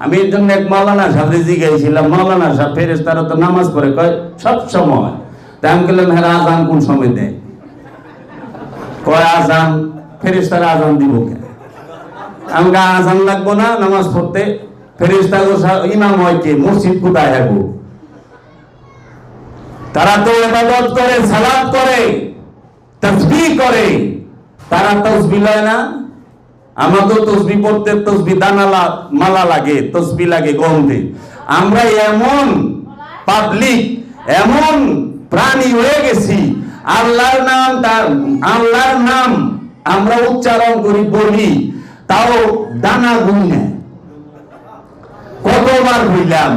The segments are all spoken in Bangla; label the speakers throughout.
Speaker 1: আমি এর জন্য এক মাওলানা সাহেব জিজ্ঞাসিলাম, মাওলানা সাহেব ফেরেশতারা তো নামাজ পড়ে কয় সব সময়, তাই আমি বললাম হ্যাঁ আজান কোন সময় দেয়? কয় আজান ফেরেশতারা আজান দিব কেন? আমি আজান লাগবো না নামাজ পড়তে, ফেরেশতা ইমাম হয় কে? মসজিদ কোথায় হ্যাঁ? তারা তো ইবাদত করে, সালাত করে, তাসবিহ করে, তারা তাসবিহ লয় না? আমাদের তাসবিহ পড়তে তাসবিহ দানা মালা লাগে, তাসবিহ লাগে গন্ধে। আমরা এমন পাবলিক, এমন প্রাণী হয়ে গেছি, আল্লাহর নাম আমরা উচ্চারণ করি, বলি, তাও দানা গুণ নেয়। কতবার বললাম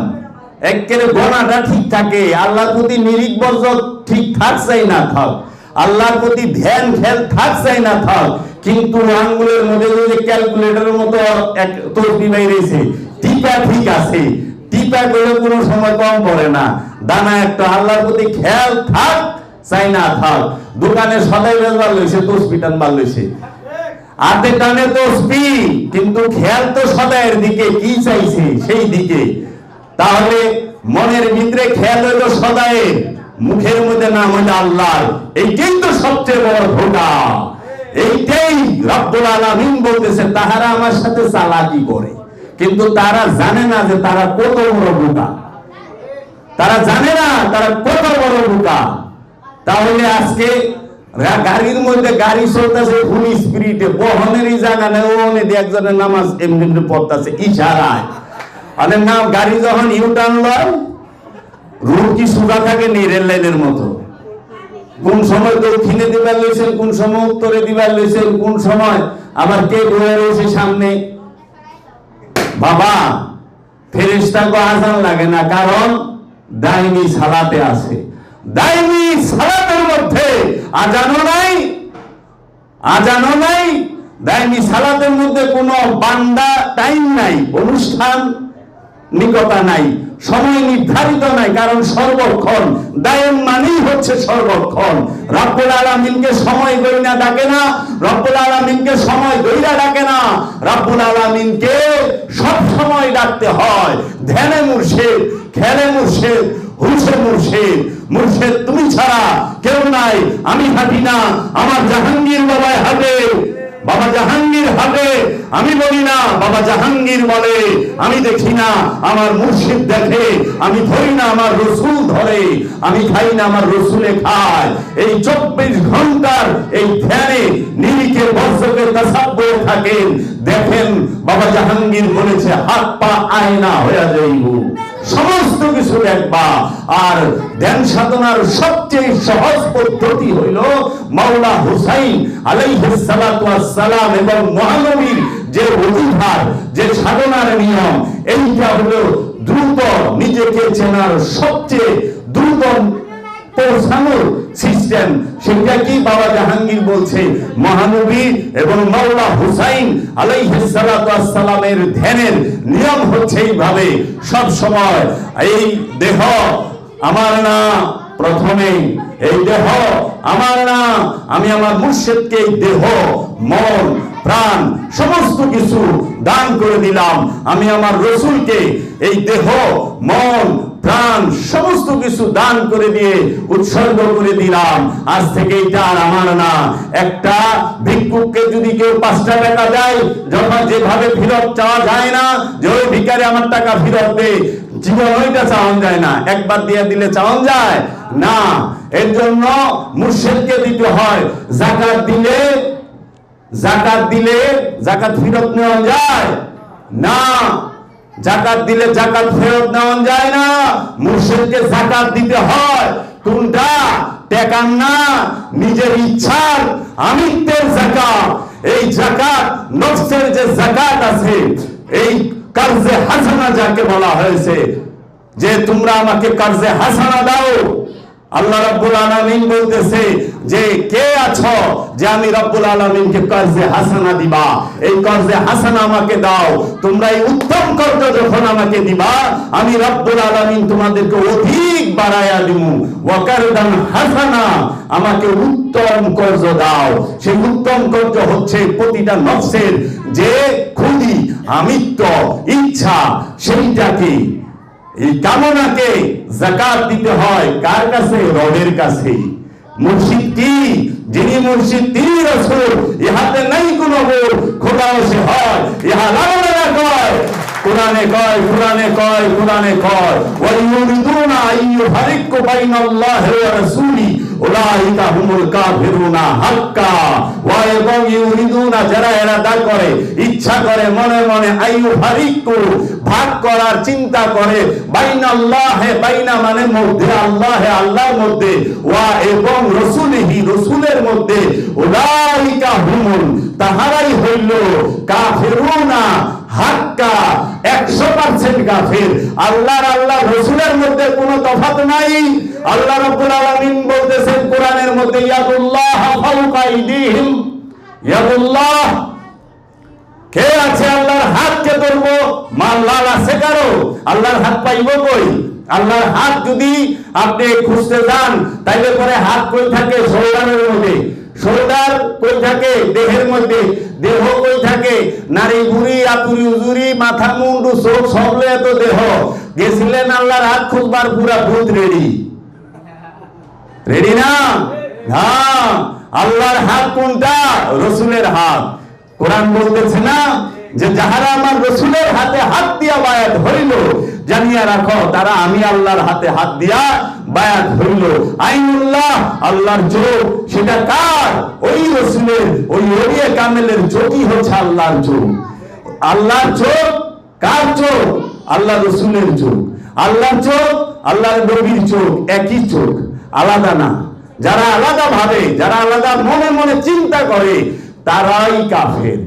Speaker 1: একেবারে গণাটা ঠিক থাকে, আল্লাহর প্রতি নিরিখ বর্জক ঠিক থাকছে না থাক, আল্লাহর প্রতি ধ্যান খেল থাকছে না থাক, কিন্তু আঙ্গুলের মধ্যে যে ক্যালকুলেটরের মতো এক তসবিহ বাইরেছে, টিপা ঠিক আছে, টিপা করলে কোনো সময় কম পড়ে না। দানা একটা আল্লাহর প্রতি খেয়াল থাক চাই না থাক, দোকানে সদাই বেজবার লইছে, তসবিহ টানবার লইছে, হাতে টানে তসবিহ, কিন্তু খেয়াল তো সদাইয়ের দিকে, কি চাইছে সেই দিকে। তাহলে মনের ভিতরে খেয়াল হইলো সদাইয়ের, মুখের মধ্যে নাম হইলো আল্লাহর। এইটাই তো সবচেয়ে বড় ধোঁকা। এইটাই রব্বুল আলামিন বলতেছে তাহারা আমার সাথে চালাকি করে, কিন্তু তারা জানে না যে তারা কত বড় বোকা। তারা জানে না তারা কত বড় বোকা। তাহলে আজকে গাড়ির মধ্যে গাড়ি চলতেছে ফুল স্পিরিটে, বহনেরই জায়গা নেই, ওনে একজনের নামাজ এমনি পড়তেছে ইশারায়। আরে না, গাড়ি যখন ইউটার্ন লয়, রুট কি সুগা থাকে নি রেল লাইনের মতো, কোন সময় দক্ষিণে দিবার লইছেন, কোন সময় উত্তরে দিবার লইছেন, কোন সময় আবার কে বয়ে রয়েছে সামনে। বাবা ফেরেশতাকে আজান লাগে না, কারণ দাইমি সালাতে আছে। দাইমি সালাতের মধ্যে আজানও নাই, দাইমি সালাতের মধ্যে কোনো বান্দা টাইম নাই, অনুষ্ঠান নিকতা নাই, সময় নির্ধারিত নাই, কারণ সর্বক্ষণ দায়েম মানেই হচ্ছে সর্বক্ষণ। রব্বুল আলামিনকে সময় গইনা ডাকে না, রব্বুল আলামিনকে সময় গইরা ডাকে না, রব্বুল আলামিনকে সব সময় ডাকতে হয়। ধ্যানে মুর্শিদ, খেলে মুর্শিদ, হুশে মুর্শিদ, মুর্শিদ তুমি ছাড়া কেউ নাই, আমি হাঁটি না, আমার জাহাঙ্গীর বাবাই হাঁটে, বাবা জাহাঙ্গীর হাঁটে, আমি বলি না, বাবা জাহাঙ্গীর বলে, আমি দেখি না, আমার মুর্শিদ দেখে, আমি ধরি না, আমার রসুল ধরে, আমি খাই না, আমার রসুলে খায়। এই 24 ঘন্টার এই ধ্যানে নিরিখে বর্ষকে তাসাব্বুর থাকেন। দেখেন বাবা জাহাঙ্গীর বলেছে হাত পা আয়না হয়ে যাইব, সমস্ত কিছু দেখবা। আর ধ্যান সাধনার সবচেয়ে সহজ পদ্ধতি হইল মাওলা হুসাইন আলাইহিস সালাতু ওয়াস সালাম এবং মহানবীর যে অধিকার, যে সাধনার নিয়ম, এইটা হলো দ্রুত নিজেকে চেনার সবচেয়ে দ্রুত পৌঁছানোর সিস্টেম। সেটা কি বাবা জাহাঙ্গীর বলছে, মহানবী এবং মাওলা হুসাইন আলাইহিস সালাতু ওয়াস সালামের ধ্যানের নিয়ম হচ্ছে এইভাবে, সব সময় এই দেহ আমার না, প্রথমে এই দেহ আমার না, আমি আমার মুর্শিদকে এই দেহ, মন, প্রাণ সমস্ত কিছু দান করে দিলাম। আমি আমার রসুলকে এই দেহ, মন, প্রাণ সমস্ত কিছু দান করে দিয়ে উৎসর্গ করে দিলাম। আজ থেকে এটা আর আমার না। একটা ভিক্ষুককে যদি কেউ 5 টাকা দেয়, যখন যেভাবে ফেরত চাওয়া যায় না, যে ওই ভিখারি আমার টাকা ফেরত দে, জীবন ওইটা চাওয়ান যায় না, একবার দিয়ে দিলে চাওয়ান যায় না। এর জন্য মুর্শিদকে দিতে হয়। যাকাত দিলে যাকাত ফেরত নেওয়া যায় না, যাকাত দিলে যাকাত ফেরত নেওয়া যায় না। মুর্শিদকে যাকাত দিতে হয়। কোনটা? টাকার না, নিজের ইচ্ছার আমিত্বের যাকাত। এই যাকাত নফসের যে যাকাত আছে, এই কার্জে হাসানা যাকে বলা হয়েছে, যে তোমরা আমাকে কার্জে হাসানা দাও। আল্লাহ রাব্বুল আলামিন বলতেছে যে কে আছো যে আমি রব্বুল আলামিনকে কার্জে হাসানা দিবা, এই কার্জে হাসানা আমাকে দাও। তোমরা এই উত্তম কার্য যখন আমাকে দিবা, আমি রব্বুল আলামিন তোমাদেরকে অধিক বাড়ায়া দিব। ওয়া কারদান হাসানা, আমাকে উত্তম কর্জ দাও। সেই উত্তম কর্জ হচ্ছে প্রতিটা নফসের যে ক্ষুধি, আমিত্ব, ইচ্ছা, সেইটাকে, এই কামনাকে যাকাত দিতে হয় কার কাছে? রবের কাছে। মুর্শিদ কি? যিনি মুর্শিদ তিনি রাসূল। ইহাতে নাই কোনো ভুল, খোদাও সে হয়, ইহা লাউলা কয়, কোরআনে কয়, কোরআনে কয়, কোরআনে কয়, ওয়া ইউরিদুনা আইয়ুফারিকু বাইনাল্লাহি ওয়া রাসূলি উলাইকা হুমুল কাফিরুনা হাক্কা। ওয়া এবং ইউরিদুনা, যারা ইরাদা করে, ইচ্ছা করে মনে মনে, আইয়ুফারিকু, ভাগ করার চিন্তা করে, বাইনাল্লাহি, বাইনা মানে মধ্যে, আল্লাহে আল্লাহর মধ্যে, ওয়া এবং রাসূলিহি রাসূলের মধ্যে, উলাইকা হুমুল, তাহারাই হইল কাফিরুনা হাক্কা, 100% কাফির। আল্লাহর আল্লাহ রাসূলের মধ্যে কোনো তফাৎ নাই। আল্লাহ রাব্বুল আলামিন বলতেছেন কোরআনের মধ্যে, ইয়াদুল্লাহ ফাওকা আইদিহিম, ইয়াদুল্লাহ, কে আছে আল্লাহর হাত? কে ধরবো? মাল্লাল আছে কারো? আল্লাহর হাত পাইব কই? আল্লাহর হাত যদি আপনি খুঁজতে যান, তাইলে পরে হাত কই থাকে? শোল্ডারের মধ্যে। শোল্ডার কই থাকে? দেহের মধ্যে। দেহ কই থাকে? নারী বুড়ি, আতুরি উজুরি, মাথা মুন্ডু চোখ সবলে এত দেহ। গেছিলেন আল্লাহর হাত খুঁজবার, পুরা ভূত রেডি। রেডি না? হ্যাঁ। আল্লাহর হাত কোনটা? রসুলের হাত। কোরআন বলতেছে না যে যাহারা আমার রসুলের হাতে হাত দিয়া বায়াত হইল, জানিয়া রাখো তারা আমি আল্লাহর হাতে হাত দিয়া বায়াত হইল। আইনুল্লাহ, আল্লাহর চোখ, সেটা কার? ওই রসুলের, ওই ওলিয়ে কামেলের চোখই হচ্ছে আল্লাহর চোখ। আল্লাহর চোখ কার চোখ? আল্লাহ রসুলের চোখ। আল্লাহর চোখ, আল্লাহর নবীর চোখ একই চোখ, আলাদা না। যারা আলাদা ভাবে, যারা আলাদা মনে মনে চিন্তা করে, তারাই কাফের।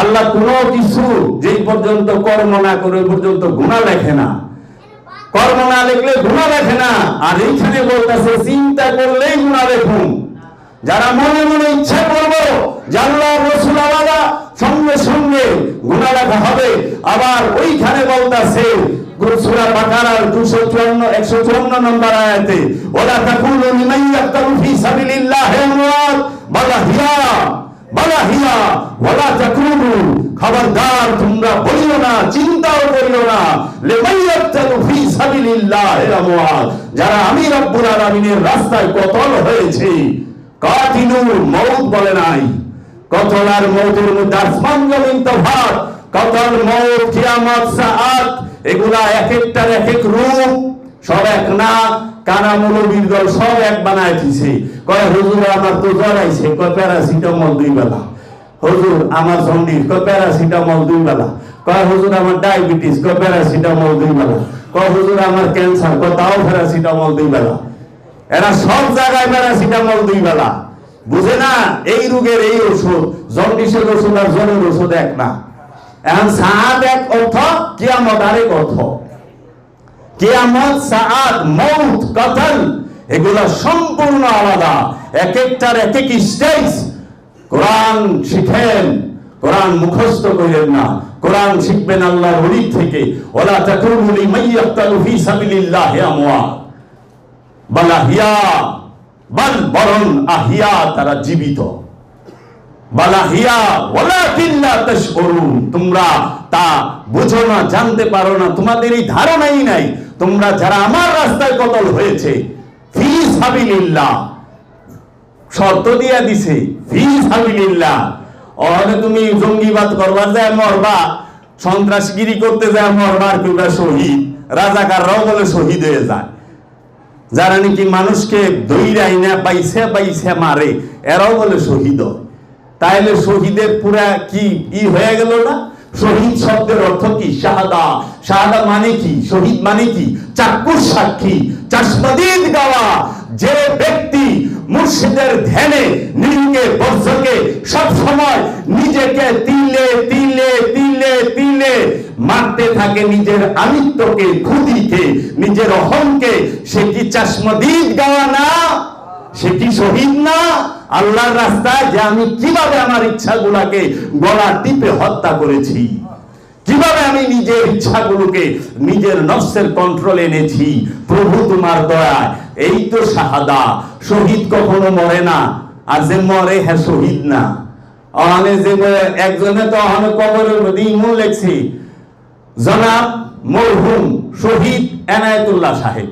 Speaker 1: আল্লাহ কোনো কিছু যেই পর্যন্ত কর্ম না করে ওই পর্যন্ত গুনাহ লেখে না। কর্ম না লিখলে গুনাহ লেখে না। আর এইখানে বলতেছে চিন্তা করলেই গুনাহ লেখুন। যারা মনে মনে ইচ্ছা করবো যে আল্লাহ রাসূল আলাদা, সঙ্গে সঙ্গে গুনাহ লেখা হবে। আবার ওইখানে বলতেছে সূরা বাকারার 154 নম্বর আয়াতে, ওয়ালা তাকুলু লিমান ইয়াকতালু ফি সাবিলিল্লাহি আমওয়াত বালা হিয়া ওয়ালা তাকুলু, খবরদার তোমরা বলিও না, চিন্তাও করিও না, লিমান ইয়াকতালু ফি সাবিলিল্লাহি আমওয়াত, যারা আমি রব্বুল আলামিনের রাস্তায় কতল হয়েছে। কাতিলু, মউত বলে নাই। কতল আর মউতের মধ্যে আসমান জমিন তফাৎ। কতল, মউত, কিয়ামত, সাআত, এগুলা এক একটার এক এক রূপ, সব এক না। কানা মৌলবীর দল সব এক বানায় দিছে। কয় হুজুর আমার তো জ্বর আইছে, কয় প্যারাসিটামল 2 বেলা। হুজুর আমার জন্ডিস, কয় প্যারাসিটামল 2 বেলা। কয় হুজুর আমার ডায়াবেটিস, কয় প্যারাসিটামল 2 বেলা। কয় হুজুর আমার ক্যান্সার, কয় তাও প্যারাসিটামল 2 বেলা। এরা সব জায়গায় প্যারাসিটামল 2 বেলা। বুঝে না এই রোগের এই ওষুধ, জন্ডিসের ওষুধ আর জ্বরের ওষুধ এক না। এখন সাআত এক অর্থ, কিয়ামত আরেক অর্থ। কিয়ামত, সাআত, মউত, কতল, এগুলা সম্পূর্ণ আলাদা। এক একটার এক এক স্টেজ। কোরআন শিখেন, কোরআন মুখস্থ করেন না। কোরআন শিখবেন আল্লাহর ওলি থেকে। ওয়ালা তাকুলু লিমান ইয়াকতালু ফি সাবিলিল্লাহি আমওয়াত বাল আহিয়া, বাল বরং আহিয়া, তারা জীবিত। বালাহিয়া ওয়ালাকিন লা তাশউরুন, তোমরা তা বুঝো না, জানতে পারো না, তোমাদের এই ধারণাই নাই। তোমরা যারা আমার রাস্তায় কতল হয়েছে, ফি সাবিলিল্লাহ, শর্ত দিয়া দিছে, ফি সাবিলিল্লাহ। ওখানে তুমি জঙ্গিবাদ করবার যায় মরবা, সন্ত্রাসগিরি করতে যায় মরবা, আর কিংবা শহীদ, রাজাকাররাও বলে শহীদ হয়ে যায়। যারা নাকি মানুষকে দইরাই না পাইছে পাইছে মারে, এরাও বলে শহীদ। তাইলে শহীদের পুরা কি হয়ে গেল না? শহীদ শব্দের অর্থ কি? শাহাদা। শাহাদা মানে কি? শহীদ মানে কি? চাক্ষুষ সাক্ষী, চাশমদিদ গাওয়া। যে ব্যক্তি মুর্শিদের ধ্যানে নিজেকে বর্ষকে সব সময় নিজেকে তিলে তিলে তিলে তিলে মারতে থাকে, নিজের আমিত্বকে, খুদিকে, নিজের অহংকে, সে কি চাশমদিদ গাওয়া না? সে কি শহীদ না? আল্লাহর রাস্তায় যে আমি কিভাবে আমার ইচ্ছাগুলাকে গলা টিপে হত্যা করেছি, কিভাবে আমি নিজের ইচ্ছাগুলোকে নিজের নফসের কন্ট্রোলে এনেছি প্রভু তোমার দয়ায়। এই তো শাহাদা। শহীদ কখনো মরে না, আর যে মরে হ্যাঁ শহীদ না। একজনে তো কবরের মধ্যে ইমন লেখছি, জনাব মরহুম শহীদ এনায়েতুল্লাহ সাহেব।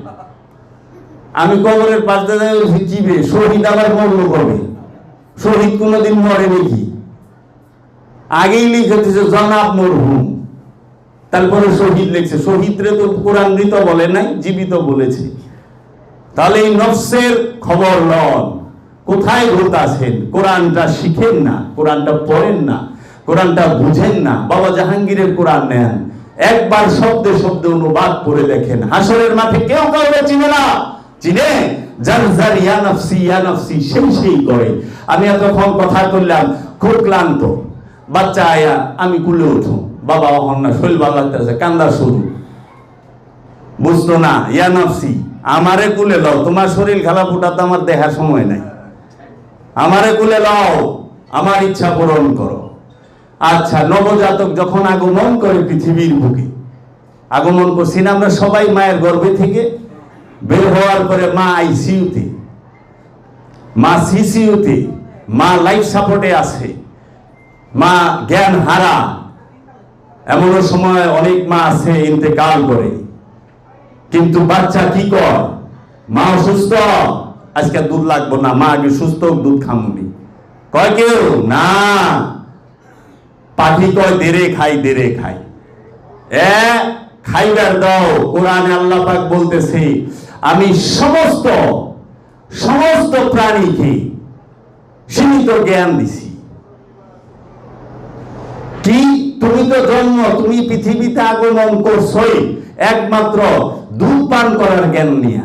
Speaker 1: আমি কবরের পাশে চিবে শহীদ আবার মরলো কবে? শহীদ কোনোদিন মরে নাকি? আগেই লিখেছে জনাব মরহুম, তারপরে শহীদ লিখছে। শহীদরে তো কোরআন মৃত বলে নাই, জীবিত বলেছে। তাহলে এই নফসের খবর লন, কোথায় ঘুরতাছেন? কোরআনটা শিখেন না, কোরআনটা পড়েন না, কোরআনটা বুঝেন না। বাবা জাহাঙ্গীরের কোরআন নেন, একবার শব্দে শব্দে অনুবাদ করে দেখেন। হাসরের মাঠে কেউ কাউকে চিনে না, চিনে যার যার ইয়া নফসি সেই করে। আমি এতক্ষণ কথা করলাম, খুব ক্লান্ত। বাচ্চা আয়া আমি কুলে উঠুন, বাবা হন না, শরীর ভালো লাগতেছে, কান্দা শুরু। বুঝতো না, ইয়া নফসি আমারে কুলে লও, তোমার শরীর খেলা ফুটা তো আমার দেখার সময় নাই। আমারে কুলে লও, আমার ইচ্ছা পূরণ করো। আচ্ছা, নবজাতক যখন আগমন করে পৃথিবীর বুকে, আগমন করছি না আমরা সবাই মায়ের গর্ভে থেকে বের হওয়ার পরে মা আইসিইউতে, মা সিসিইউতে, মা লাইফ সাপোর্টে আছে, মা জ্ঞান হারা। এমন সময় অনেক মা আছে ইন্তেকাল করে। কিন্তু বাচ্চা কি কর? মা অসুস্থ, আজকে দুধ লাগবো না, মা আগে সুস্থ দুধ খামুনি। কয় কেউ না, পাখি কয় দেরে খাই দেরে খাই। খাইবার দাও। কোরআনে আল্লাহ পাক বলতেছে আমি সমস্ত প্রাণীকে সীমিত জ্ঞান দিছি। কি তুমি তো জন্ম, তুমি পৃথিবীতে আগমন করছই একমাত্র দুধ পান করার জ্ঞান নিয়ে।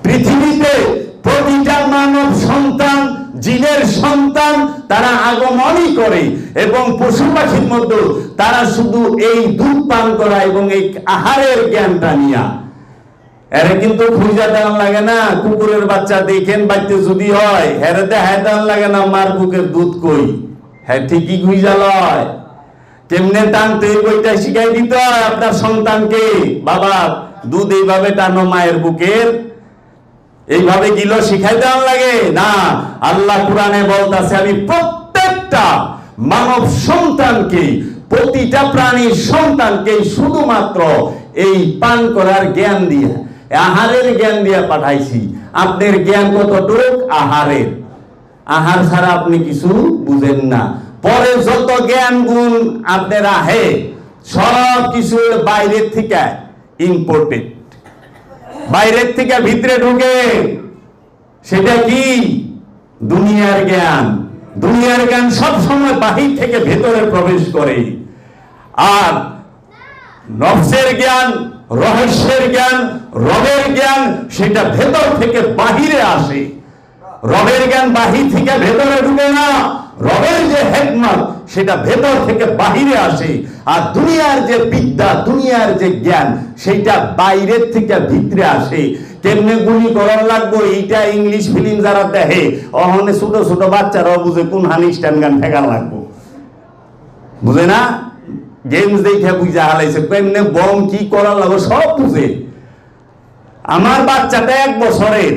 Speaker 1: পৃথিবীতে প্রতিটা মানব সন্তান, জিনের সন্তান, তারা আগমনই করে এবং পশু পাখির মধ্যে তারা শুধু এই দুধ পান করা এবং এই আহারের জ্ঞানটা নিয়া। এরে কিন্তু খুঁজা দেওয়া লাগে না। কুকুরের বাচ্চা দেখেন বাড়িতে যদি হয়, হেরে দেখায় দেওয়া লাগে না মার বুকের দুধ কই। হ্যাঁ ঠিকই খুঁজা লয়। কেমনে টানতে বইটা শিখাই দিতে হয় আপনার সন্তানকে। বাবা দুধ এইভাবে টানো মায়ের বুকের, এইভাবে গিলো শিখাই দেওয়া লাগে না। আল্লাহ কোরআনে বলতেছে আমি প্রত্যেকটা মানব সন্তানকে, প্রতিটা প্রাণীর সন্তানকে শুধুমাত্র এই পান করার জ্ঞান দিয়ে, আহারের জ্ঞান দিয়ে পাঠাইছি। আপনার জ্ঞান কতটুক? আহারের। আহার ছাড়া আপনি কিছু বুঝেন না। পরে যত জ্ঞান গুণ আপনার আহে সব কিছু বাইরের থেকে ইম্পোর্টেড, বাইরের থেকে ভিতরে ঢুকে। সেটা কি? দুনিয়ার জ্ঞান। দুনিয়ার জ্ঞান সব সময় বাহির থেকে ভেতরে প্রবেশ করে। আর নফসের জ্ঞান, রহস্যের জ্ঞান, রবের জ্ঞান, সেটা ভেতর থেকে বাহিরে আসে। রবের জ্ঞান বাহির থেকে ভেতরে ঢুকে না। রবের যে হিকমত সেটা ভেতর থেকে বাহিরে আসে। আর দুনিয়ার যে বিদ্যা, দুনিয়ার যে জ্ঞান, সেটা বাইরের থেকে ভিতরে আসে। কেমনে গুলি করার লাগবো এইটা ইংলিশ ফিল্ম যারা দেখে, ওখানে ছোট ছোট বাচ্চারাও বুঝে কোন হানি স্ট্যান্ড গান ঠেকার লাগবো, বুঝে না? গেমস দেখে বুঝা হালাইছে কেমনে বম কি করার লাগবে সব বুঝে। আমার বাচ্চাটা 1 বছরের,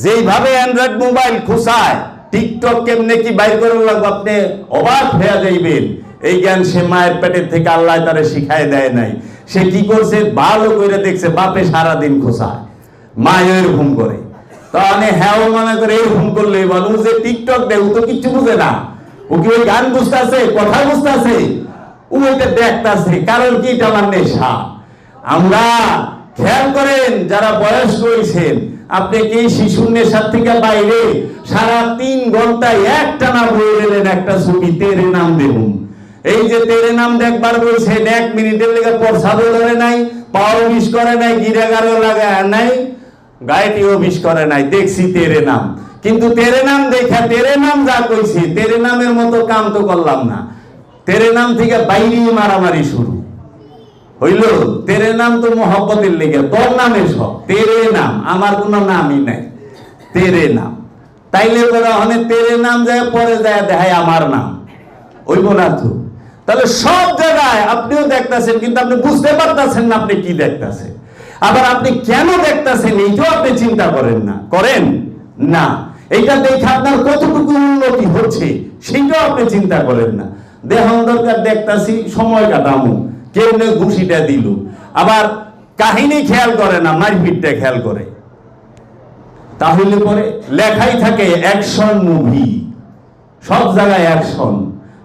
Speaker 1: যেইভাবে অ্যান্ড্রয়েড মোবাইল খুঁচায়, টিকটক কেমনে কি বাইর করার লাগবে আপনি অবাক হয়ে যাইবেন। এই জ্ঞান সে মায়ের পেটের থেকে আল্লাহ তারে শিখায় দেয় নাই। সে কি করছে? ভালো করে দেখছে বাপে সারাদিন খোঁচায়, মা এরকম করে। তাহলে হ্যাঁ মনে করে এরকম করলে মানুষ যে টিকটক দেয়, ও তো কিচ্ছু বুঝে না। ও কি ওই গান বুঝতেছে, কথা বুঝতেছে? ও ওইটা দেখতেছে। কারণ কি? এটা আমার নেশা। আমরা খেয়াল করেন যারা বয়স রয়েছেন, আপনি কি শিশুর নেশার থেকে বাইরে সারা 3 ঘন্টায় একটানা বই গেলেন একটা ছবি তেরে নাম দেখুন। এই যে তেরে নাম দেখবার বলছেন, 1 মিনিটের লেগে প্রসাদও ধরে নাই, পাও বিষ করে নাই, গিরাগারও লাগায় নাই, গায়েটিও বিষ করে নাই, দেখছি তেরে নাম। কিন্তু তেরে নাম দেখা তেরে নাম যা কইছি, তেরে নামের মতো কাম তো করলাম না। তেরে নাম থেকে বাইরে মারামারি শুরু হইল। তেরে নাম তো মোহব্বতের লেগে, তোর নামে সব তেরে নাম, আমার কোনো নামই নাই, তেরে নাম। তাইলে বলা হলে তেরে নাম যায়, পরে যায় দেখায় আমার নাম, ওই না তো। তাহলে সব জায়গায় আপনিও দেখতেছেন, কিন্তু আপনি বুঝতে পারতেছেন না আপনি কি দেখতেছেন। আবার আপনি কেন দেখতেছেন এইটাও আপনি চিন্তা করেন না, করেন না। এইটা দেখে আপনার কতটুকু উন্নতি হচ্ছে সেইটাও আপনি চিন্তা করেন না। দেহন দরকার দেখতাছি, সময় কাটামু, কেউ না ঘুষিটা দিল, আবার কাহিনী খেয়াল করে না, মারপিটটা খেয়াল করে। তাহলে পরে লেখাই থাকে অ্যাকশন মুভি, সব জায়গায় অ্যাকশন।